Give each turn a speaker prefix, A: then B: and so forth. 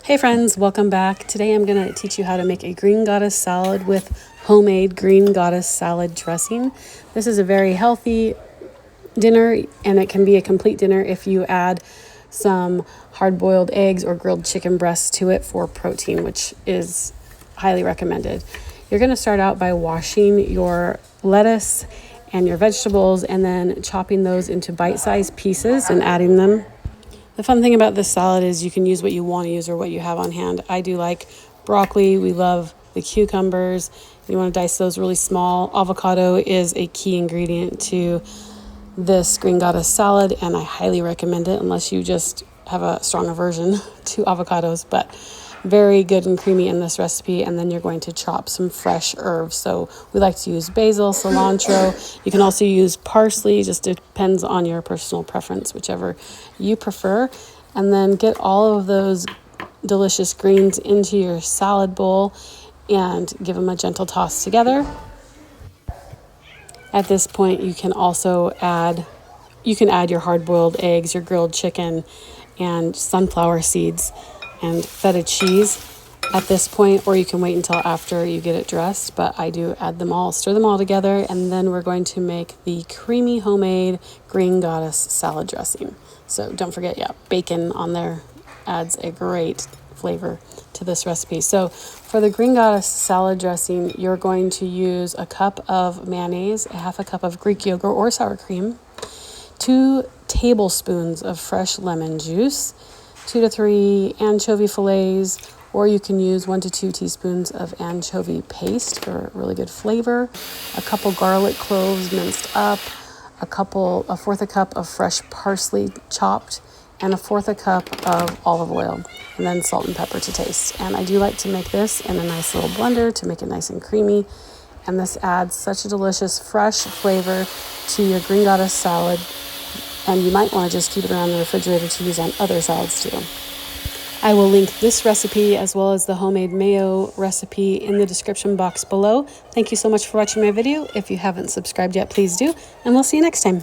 A: Hey friends, welcome back. Today I'm going to teach you how to make a green goddess salad with homemade green goddess salad dressing. This is a very healthy dinner, and it can be a complete dinner if you add some hard-boiled eggs or grilled chicken breasts to it for protein, which is highly recommended. You're going to start out by washing your lettuce and your vegetables and then chopping those into bite-sized pieces and adding them. The fun thing about this salad is you can use what you want to use or what you have on hand. I do like broccoli. We love the cucumbers. You want to dice those really small. Avocado is a key ingredient to this green goddess salad, and I highly recommend it unless you just have a strong aversion to avocados, but very good and creamy in this recipe. And then you're going to chop some fresh herbs. So we like to use basil, cilantro. You can also use parsley, just depends on your personal preference, whichever you prefer. And then get all of those delicious greens into your salad bowl and give them a gentle toss together. At this point, you can add your hard-boiled eggs, your grilled chicken, and sunflower seeds and feta cheese at this point, or you can wait until after you get it dressed, but I do add them all, stir them all together, and then we're going to make the creamy homemade green goddess salad dressing. So don't forget, bacon on there adds a great flavor to this recipe. So for the green goddess salad dressing, you're going to use a cup of mayonnaise, a half a cup of Greek yogurt or sour cream, 2 tablespoons of fresh lemon juice, 2 to 3 anchovy fillets, or you can use 1 to 2 teaspoons of anchovy paste for really good flavor, a couple garlic cloves minced up, a fourth a cup of fresh parsley chopped, and a fourth a cup of olive oil, and then salt and pepper to taste. And I do like to make this in a nice little blender to make it nice and creamy, and this adds such a delicious fresh flavor to your green goddess salad. And you might want to just keep it around the refrigerator to use on other salads too. I will link this recipe as well as the homemade mayo recipe in the description box below. Thank you so much for watching my video. If you haven't subscribed yet, please do, and we'll see you next time.